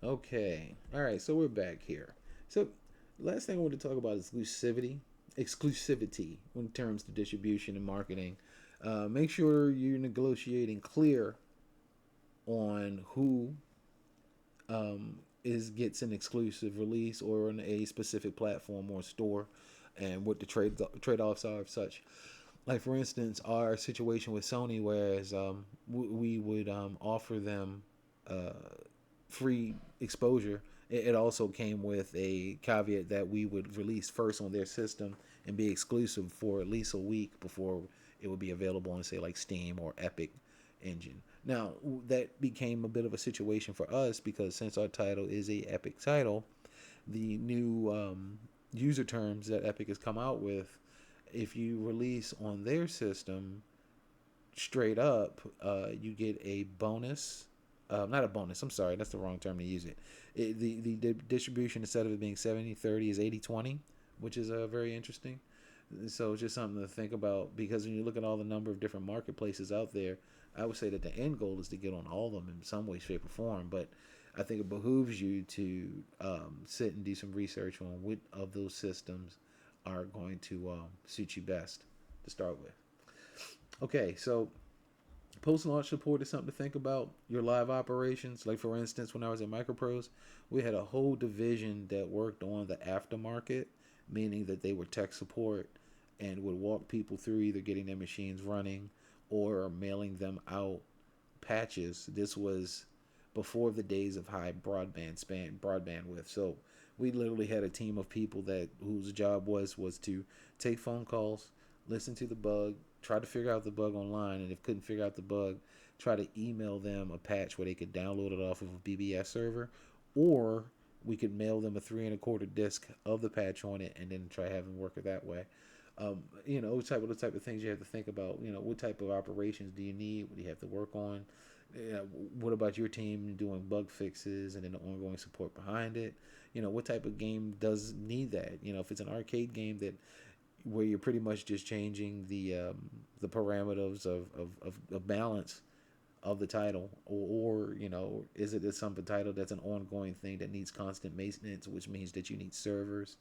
Okay. All right. So we're back here. So last thing I want to talk about is exclusivity in terms of distribution and marketing. Make sure you're negotiating clear on who is gets an exclusive release or on a specific platform or store, and what the trade offs are of such. Like for instance, our situation with Sony, whereas we would offer them uh, free exposure. It also came with a caveat that we would release first on their system and be exclusive for at least a week before it would be available on, say, like Steam or Epic Engine. Now, that became a bit of a situation for us because since our title is a Epic title, the new user terms that Epic has come out with, if you release on their system, straight up, you get a bonus. Not a bonus. I'm sorry, that's the wrong term to use it. The distribution, instead of it being 70-30, is 80-20, which is very interesting. So it's just something to think about because when you look at all the number of different marketplaces out there, I would say that the end goal is to get on all of them in some way, shape, or form. But I think it behooves you to sit and do some research on what of those systems are going to suit you best to start with. Okay, so post launch support is something to think about. Your live operations, like for instance, when I was at Microprose, we had a whole division that worked on the aftermarket, meaning that they were tech support and would walk people through either getting their machines running or mailing them out patches. This was before the days of high broadband width. So we literally had a team of people that whose job was to take phone calls, listen to the bug, try to figure out the bug online, and if couldn't figure out the bug, try to email them a patch where they could download it off of a BBS server, or we could mail them a 3 1/4 disc of the patch on it, and then try having work it that way. The type of things you have to think about. What type of operations do you need? What do you have to work on? What about your team doing bug fixes and then the ongoing support behind it? What type of game does need that? If it's an arcade game that where you're pretty much just changing the parameters of balance of the title, or is it some title that's an ongoing thing that needs constant maintenance, which means that you need servers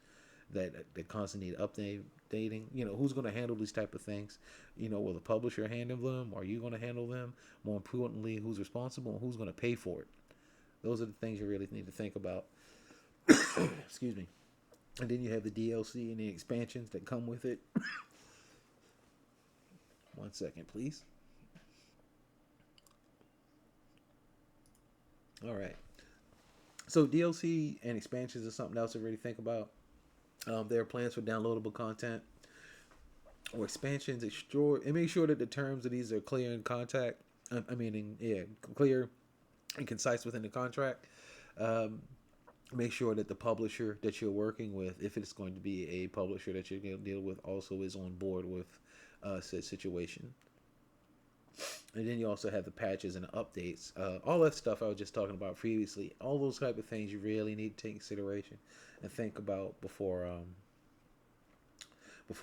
that constantly need updating. Who's going to handle these type of things? Will the publisher handle them? Are you going to handle them? More importantly, who's responsible and who's going to pay for it? Those are the things you really need to think about. Excuse me. And then you have the DLC and the expansions that come with it. One second, please. All right. So DLC and expansions is something else to really think about. There are plans for downloadable content or expansions. And make sure that the terms of these are clear in contact. Clear and concise within the contract. Um, Make sure that the publisher that you're working with, if it's going to be a publisher that you're going to deal with, also is on board with said situation. And then you also have the patches and the updates, all that stuff I was just talking about previously. All those type of things you really need to take consideration and think about before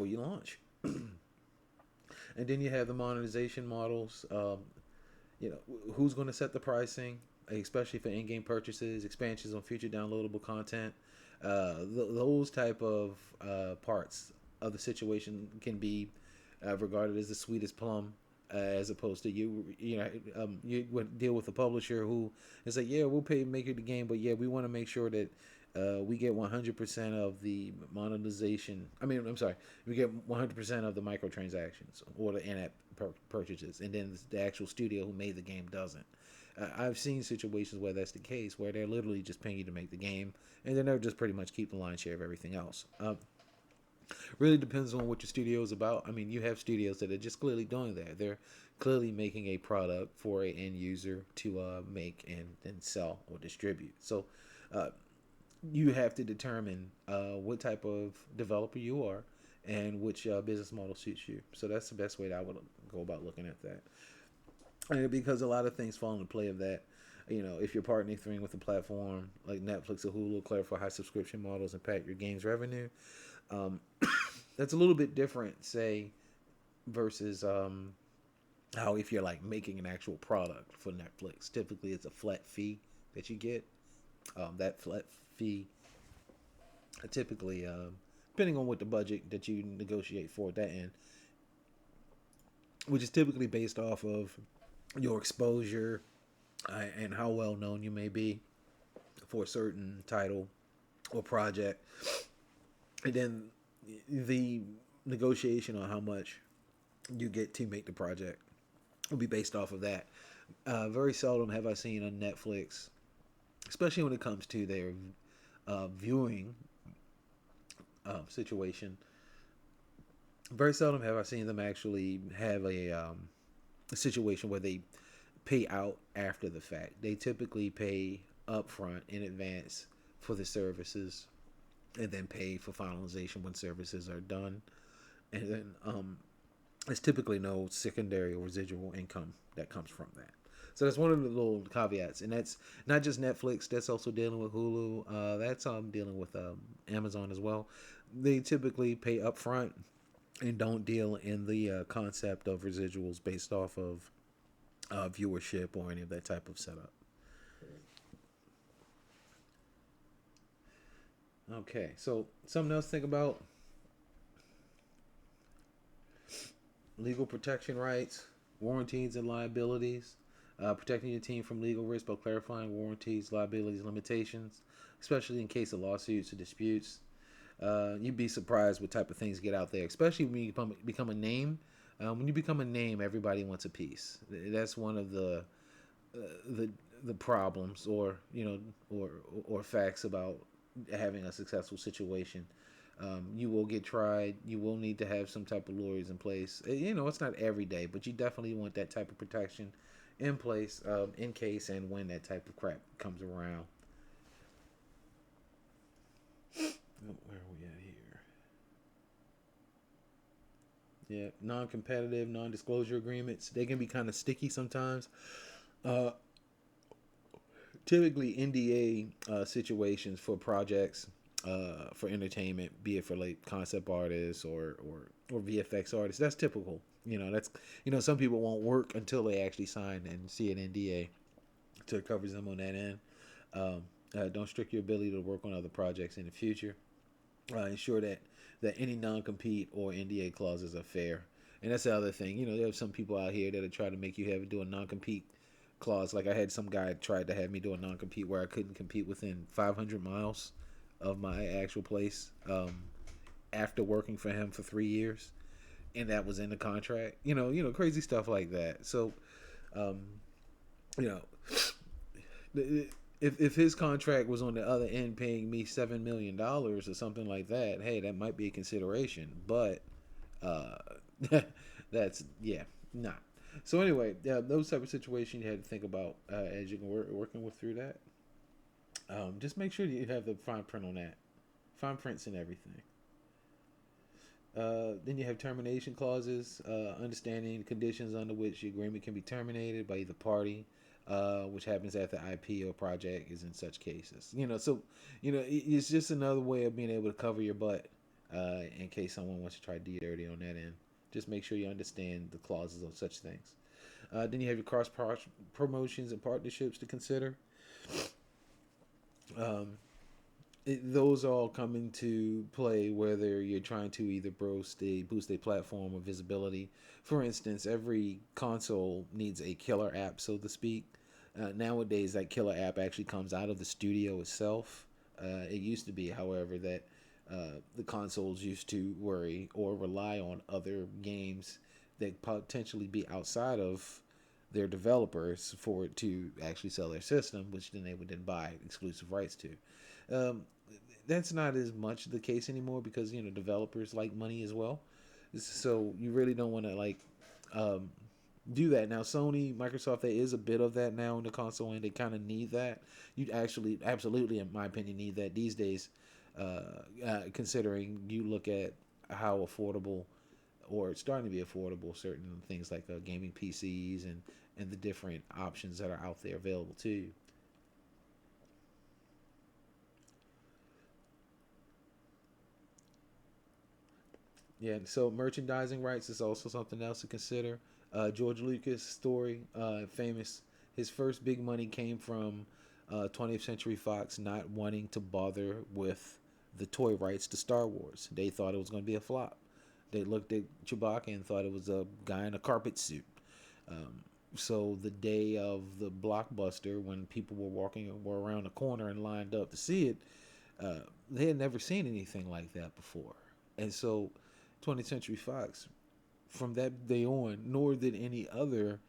you launch. And then you have the monetization models. Who's going to set the pricing, especially for in-game purchases, expansions on future downloadable content. Those type of parts of the situation can be regarded as the sweetest plum, as opposed to you would deal with a publisher who is like, yeah, we'll make it the game, but yeah, we want to make sure that we get 100% of the monetization. I'm sorry, we get 100% of the microtransactions or the in-app purchases, and then the actual studio who made the game doesn't. I've seen situations where that's the case, where they're literally just paying you to make the game, and then they'll just pretty much keep the lion's share of everything else. Really depends on what your studio is about. You have studios that are just clearly doing that. They're clearly making a product for an end user to make and then sell or distribute. So uh, you have to determine what type of developer you are and which business model suits you. So that's the best way that I would go about looking at that. And because a lot of things fall into play of that. If you're partnering with a platform like Netflix or Hulu, clarify how subscription models impact your game's revenue. Um, that's a little bit different, say, versus how if you're like making an actual product for Netflix. Typically, it's a flat fee that you get. That flat fee typically, depending on what the budget that you negotiate for at that end, which is typically based off of your exposure and how well known you may be for a certain title or project, and then the negotiation on how much you get to make the project will be based off of that. Very seldom have I seen on Netflix, especially when it comes to their viewing situation. Very seldom have I seen them actually have a situation where they pay out after the fact. They typically pay upfront in advance for the services, and then pay for finalization when services are done. And then there's typically no secondary or residual income that comes from that. So that's one of the little caveats, and that's not just Netflix. That's also dealing with Hulu. That's dealing with Amazon as well. They typically pay upfront and don't deal in the concept of residuals based off of viewership or any of that type of setup. Okay, so something else to think about: legal protection rights, warranties, and liabilities. Protecting your team from legal risk by clarifying warranties, liabilities, limitations, especially in case of lawsuits or disputes. You'd be surprised what type of things get out there, especially when you become a name. When you become a name, everybody wants a piece. That's one of the the problems, or or facts about having a successful situation. You will get tried. You will need to have some type of lawyers in place. It's not every day, but you definitely want that type of protection in place in case and when that type of crap comes around. Where are we at here? Yeah, non-competitive, non-disclosure agreements. They can be kind of sticky sometimes. Uh, Typically, NDA situations for projects for entertainment, be it for like concept artists or VFX artists. That's typical. That's some people won't work until they actually sign and see an NDA to cover them on that end. Um, don't restrict your ability to work on other projects in the future. Ensure that any non-compete or NDA clauses are fair. And that's the other thing. There are some people out here that are trying to make you have do a non-compete clause. Like I had some guy tried to have me do a non-compete where I couldn't compete within 500 miles of my actual place after working for him for 3 years, and that was in the contract. Crazy stuff like that. So, um, you know, if his contract was on the other end paying me $7 million or something like that, hey, that might be a consideration. But uh, that's not. So anyway, those type of situations you had to think about as you can working with through that. Just make sure that you have the fine print on that, fine prints and everything. Then you have termination clauses, understanding conditions under which the agreement can be terminated by either party, which happens after IP or project is in such cases. So it's just another way of being able to cover your butt in case someone wants to try to do dirty on that end. Just make sure you understand the clauses of such things. Then you have your cross promotions and partnerships to consider. Um, those all come into play whether you're trying to either boost a platform or visibility. For instance, every console needs a killer app, so to speak. Nowadays, that killer app actually comes out of the studio itself. It used to be, however, that the consoles used to worry or rely on other games that potentially be outside of their developers for it to actually sell their system, which then they would then buy exclusive rights to. Um, that's not as much the case anymore because developers like money as well. So you really don't want to um, do that now. Sony, Microsoft, there is a bit of that now in the console, and they kind of need that. You actually, absolutely, in my opinion, need that these days. Considering you look at how affordable or it's starting to be affordable certain things like gaming PCs and the different options that are out there available to you. Yeah, so merchandising rights is also something else to consider. George Lucas' story, famous. His first big money came from 20th Century Fox not wanting to bother with the toy rights to Star Wars. They thought it was going to be a flop. They looked at Chewbacca and thought it was a guy in a carpet suit. Um, so the day of the blockbuster, when people were around the corner and lined up to see it, they had never seen anything like that before. And so 20th Century Fox, from that day on, nor did any other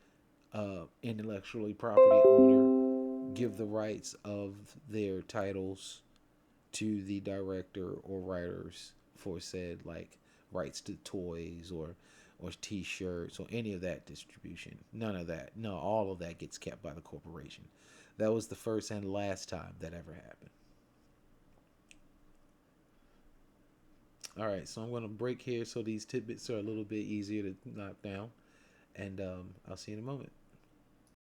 intellectually property owner give the rights of their titles to the director or writers for said, like, rights to toys or t-shirts or any of that distribution. None of that. No, all of that gets kept by the corporation. That was the first and last time that ever happened. All right, so I'm going to break here so these tidbits are a little bit easier to knock down, and I'll see you in a moment.